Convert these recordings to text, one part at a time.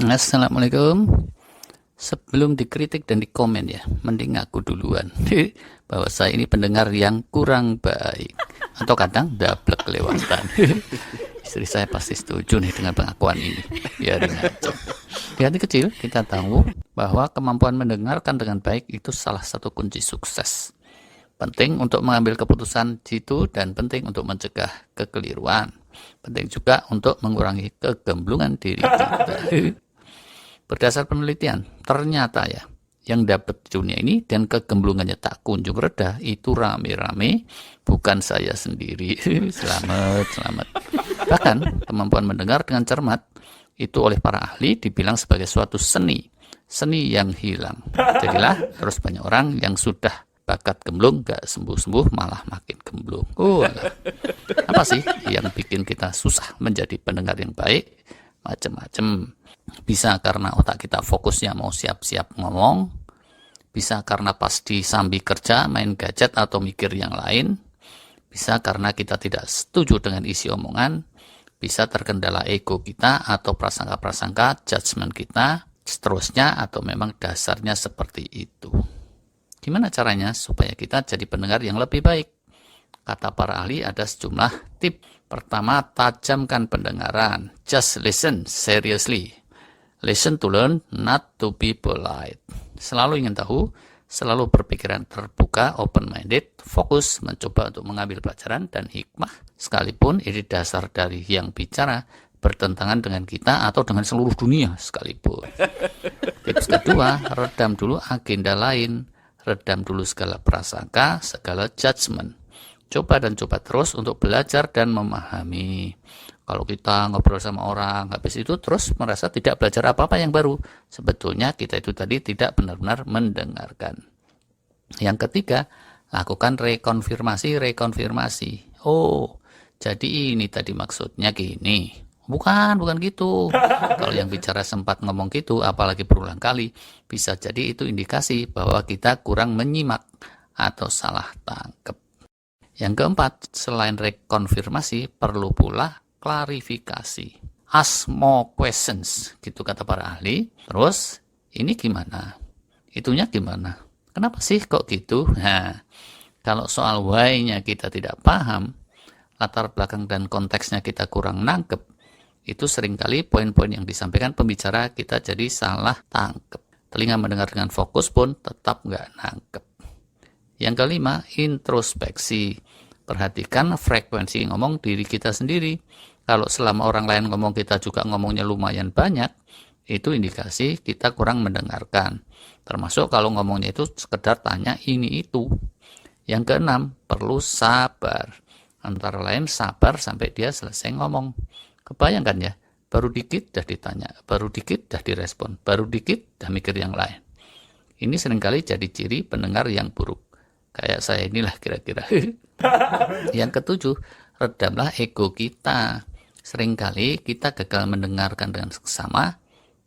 Assalamualaikum. Sebelum dikritik dan dikomen ya, mending aku duluan bahwa saya ini pendengar yang kurang baik atau kadang dablek kelewatan. Istri saya pasti setuju nih dengan pengakuan ini. Biarin aja. Di hati kecil kita tahu bahwa kemampuan mendengarkan dengan baik itu salah satu kunci sukses. Penting untuk mengambil keputusan jitu dan penting untuk mencegah kekeliruan. Penting juga untuk mengurangi kegemblungan diri kita. Berdasar penelitian, ternyata ya, yang dapat di dunia ini dan kegemblungannya tak kunjung reda, itu rame-rame, bukan saya sendiri. Selamat. Bahkan, kemampuan mendengar dengan cermat, itu oleh para ahli dibilang sebagai suatu seni yang hilang. Jadilah, terus banyak orang yang sudah bakat gemblung, gak sembuh-sembuh, malah makin gemblung. Apa sih yang bikin kita susah menjadi pendengar yang baik? Macam-macam. Bisa karena otak kita fokusnya mau siap-siap ngomong, bisa karena pas disambi kerja main gadget atau mikir yang lain, bisa karena kita tidak setuju dengan isi omongan, bisa terkendala ego kita atau prasangka-prasangka judgement kita, seterusnya, atau memang dasarnya seperti itu. Gimana caranya supaya kita jadi pendengar yang lebih baik? Kata para ahli ada sejumlah tip. Pertama, tajamkan pendengaran. Just listen seriously. Listen to learn, not to be polite. Selalu ingin tahu, selalu berpikiran terbuka, open-minded, fokus, mencoba untuk mengambil pelajaran dan hikmah. Sekalipun ini dasar dari yang bicara bertentangan dengan kita atau dengan seluruh dunia sekalipun. Tips kedua, redam dulu agenda lain. Redam dulu segala prasangka, segala judgement. Coba dan coba terus untuk belajar dan memahami. Kalau kita ngobrol sama orang, habis itu terus merasa tidak belajar apa-apa yang baru. Sebetulnya kita itu tadi tidak benar-benar mendengarkan. Yang ketiga, lakukan rekonfirmasi. Oh, jadi ini tadi maksudnya gini. Bukan gitu. Kalau yang bicara sempat ngomong gitu, apalagi berulang kali, bisa jadi itu indikasi bahwa kita kurang menyimak atau salah tangkap. Yang keempat, selain rekonfirmasi, perlu pula klarifikasi. Ask more questions, gitu kata para ahli. Terus, ini gimana? Itunya gimana? Kenapa sih kok gitu? Nah, kalau soal why-nya kita tidak paham, latar belakang dan konteksnya kita kurang nangkep, itu seringkali poin-poin yang disampaikan pembicara kita jadi salah tangkep. Telinga mendengar dengan fokus pun tetap nggak nangkep. Yang kelima, introspeksi. Perhatikan frekuensi ngomong diri kita sendiri. Kalau selama orang lain ngomong kita juga ngomongnya lumayan banyak, itu indikasi kita kurang mendengarkan. Termasuk kalau ngomongnya itu sekedar tanya ini itu. Yang keenam, perlu sabar. Antara lain sabar sampai dia selesai ngomong. Kebayangkan ya, baru dikit dah ditanya, baru dikit dah direspon, baru dikit dah mikir yang lain. Ini seringkali jadi ciri pendengar yang buruk. Kayak saya inilah kira-kira. Yang ketujuh, redamlah ego kita. Seringkali kita gagal mendengarkan dengan seksama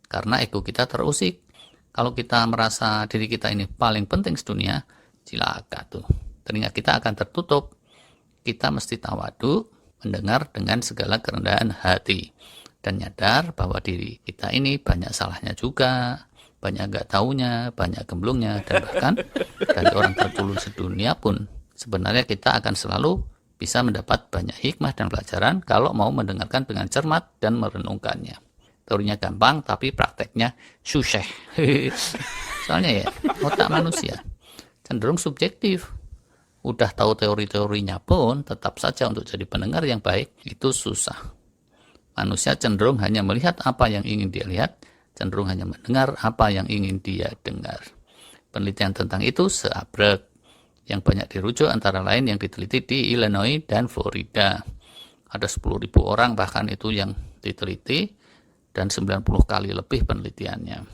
karena ego kita terusik. Kalau kita merasa diri kita ini paling penting sedunia, cilaka tuh. Telinga kita akan tertutup. Kita mesti tawadu, mendengar dengan segala kerendahan hati. Dan nyadar bahwa diri kita ini banyak salahnya juga, banyak gak taunya, banyak gemblungnya, dan bahkan dari orang tertulung sedunia pun sebenarnya kita akan selalu bisa mendapat banyak hikmah dan pelajaran kalau mau mendengarkan dengan cermat dan merenungkannya. Teorinya gampang tapi prakteknya susah. Soalnya ya, otak manusia cenderung subjektif. Udah tahu teori-teorinya pun tetap saja untuk jadi pendengar yang baik itu susah. Manusia cenderung hanya melihat apa yang ingin dia lihat, cenderung hanya mendengar apa yang ingin dia dengar. Penelitian tentang itu seabrek. Yang banyak dirujuk antara lain yang diteliti di Illinois dan Florida. Ada 10.000 orang bahkan itu yang diteliti dan 90 kali lebih penelitiannya.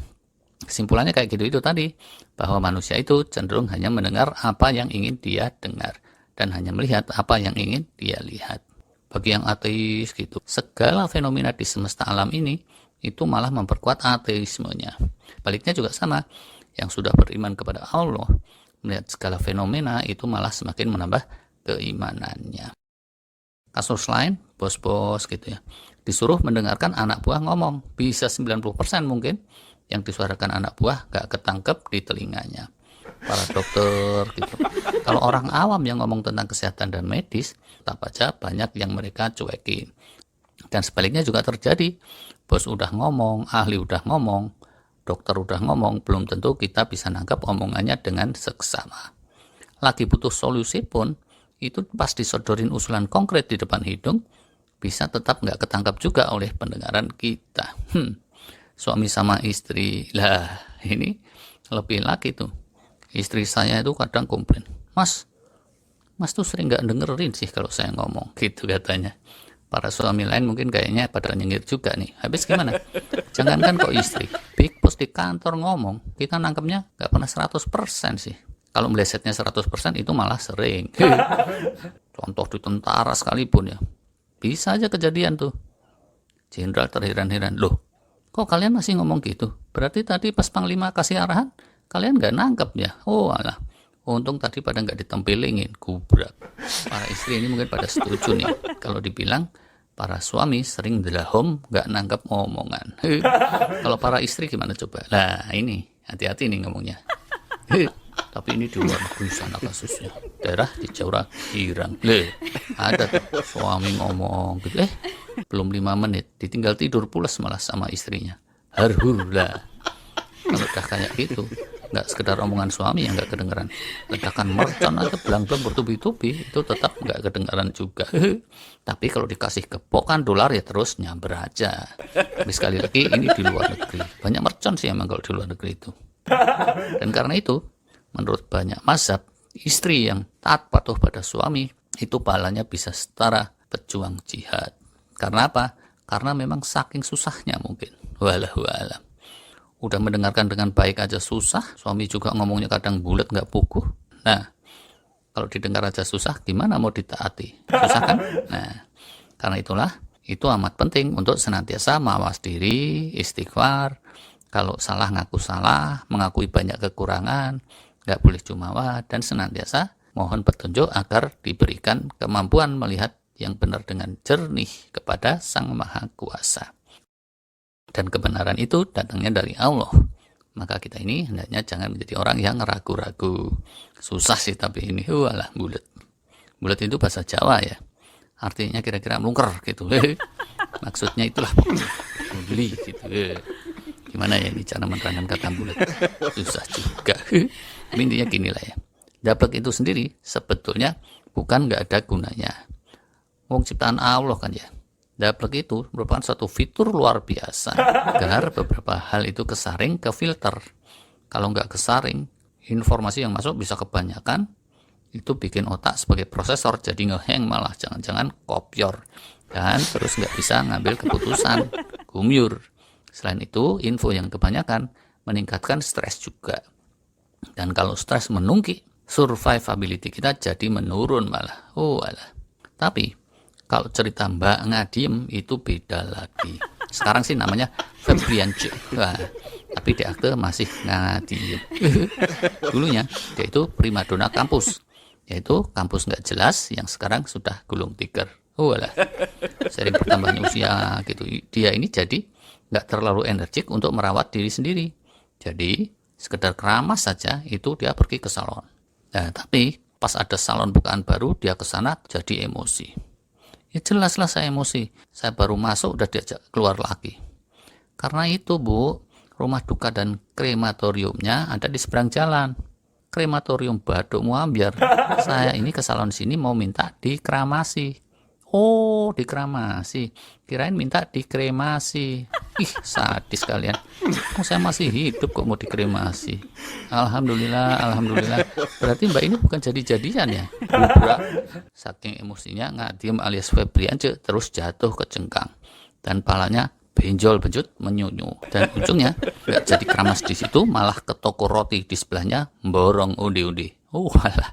Kesimpulannya kayak gitu itu tadi, bahwa manusia itu cenderung hanya mendengar apa yang ingin dia dengar dan hanya melihat apa yang ingin dia lihat. Bagi yang ateis gitu, segala fenomena di semesta alam ini itu malah memperkuat ateismenya. Baliknya juga sama, yang sudah beriman kepada Allah melihat segala fenomena itu malah semakin menambah keimanannya. Kasus lain, bos-bos gitu ya, disuruh mendengarkan anak buah ngomong, bisa 90% mungkin yang disuarakan anak buah nggak ketangkep di telinganya para dokter gitu. Kalau orang awam yang ngomong tentang kesehatan dan medis, tetap aja banyak yang mereka cuekin. Dan sebaliknya juga terjadi, bos udah ngomong, ahli udah ngomong, dokter udah ngomong, belum tentu kita bisa nangkap omongannya dengan seksama. Lagi butuh solusi pun, itu pas disodorin usulan konkret di depan hidung, bisa tetap nggak ketangkap juga oleh pendengaran kita. Suami sama istri, lah ini lebih lagi tuh. Istri saya itu kadang komplain, Mas tuh sering nggak dengerin sih kalau saya ngomong, gitu katanya. Para suami lain mungkin kayaknya pada nyengir juga nih. Habis gimana? Jangankan kok istri, big boss di kantor ngomong, kita nangkepnya nggak pernah 100% sih. Kalau melesetnya 100% itu malah sering. Contoh di tentara sekalipun ya. Bisa aja kejadian tuh. Jenderal terheran-heran, loh kok kalian masih ngomong gitu? Berarti tadi pas Panglima kasih arahan, kalian nggak nangkep ya? Oh alah, untung tadi pada nggak ditempelingin, gubrak. Para istri ini mungkin pada setuju nih, kalau dibilang para suami sering delahom nggak nangkep omongan. Kalau para istri gimana coba? Nah ini, hati-hati nih ngomongnya. Tapi ini di luar negeri sana kasusnya, daerah di Jawa Irang. Ada tuh suami ngomong gitu, belum 5 menit ditinggal tidur pulas malah sama istrinya. Harhurlah. Kalau udah kayak gitu, nggak sekedar omongan suami yang nggak kedengeran, ledakan mercon aja belang-belang bertubi-tubi itu tetap nggak kedengeran juga. Tapi kalau dikasih kepokan dolar ya terus nyamber aja. Tapi sekali lagi ini di luar negeri, banyak mercon sih emang kalau di luar negeri itu. Dan karena itu menurut banyak mazhab, istri yang taat patuh pada suami itu pahalanya bisa setara pejuang jihad. Karena apa? Karena memang saking susahnya mungkin. Wallahu a'lam. Udah mendengarkan dengan baik aja susah, suami juga ngomongnya kadang bulat nggak puguh. Nah, kalau didengar aja susah, gimana mau ditaati? Susah kan? Nah, karena itulah, itu amat penting untuk senantiasa mawas diri, istighfar. Kalau salah ngaku salah, mengakui banyak kekurangan, nggak boleh jumawa, dan senantiasa mohon petunjuk agar diberikan kemampuan melihat yang benar dengan jernih kepada Sang Maha Kuasa. Dan kebenaran itu datangnya dari Allah. Maka kita ini hendaknya jangan menjadi orang yang ragu-ragu. Susah sih tapi ini, walah bulet. Bulet itu bahasa Jawa ya. Artinya kira-kira melungker gitu. Maksudnya itulah beli gitu. Gimana ya ini cara menerangkan kata bulet? Susah juga. Intinya gini lah ya. Daplek itu sendiri sebetulnya bukan nggak ada gunanya. Wong ciptaan Allah kan ya. Daplek itu merupakan suatu fitur luar biasa agar beberapa hal itu kesaring ke filter. Kalau nggak kesaring, informasi yang masuk bisa kebanyakan, itu bikin otak sebagai prosesor jadi ngeheng, malah jangan-jangan kopior, dan terus nggak bisa ngambil keputusan, gumyur. Selain itu, info yang kebanyakan meningkatkan stres juga. Dan kalau stres menungki, survivability kita jadi menurun malah. Oh alah. Tapi kalau cerita Mbak Ngadiem itu beda lagi. Sekarang sih namanya Febriance. Wah, tapi di akte masih Ngadiem. Dulunya dia itu primadona kampus, yaitu kampus nggak jelas yang sekarang sudah gulung tikar. Oh alah. Sering bertambahnya usia gitu. Dia ini jadi nggak terlalu energik untuk merawat diri sendiri. Jadi sekedar keramas saja itu dia pergi ke salon. Nah, tapi pas ada salon bukaan baru dia ke sana jadi emosi. Ya jelaslah saya emosi. Saya baru masuk udah diajak keluar lagi. Karena itu Bu, rumah duka dan krematoriumnya ada di seberang jalan. Krematorium Baduk Muambiar. Saya ini ke salon sini mau minta dikremasi. Oh, dikremasi. Kirain minta dikremasi. Ih, sadis kalian. Oh, saya masih hidup kok mau dikremasi. Alhamdulillah, alhamdulillah. Berarti Mbak ini bukan jadi-jadian ya? Bubrak. Saking emosinya Ngadiem alias Febriance terus jatuh ke cengkang. Dan palanya benjol benjut menyunyu. Dan ujungnya nggak jadi keramas di situ, malah ke toko roti di sebelahnya borong undi-undi. Oh, alah.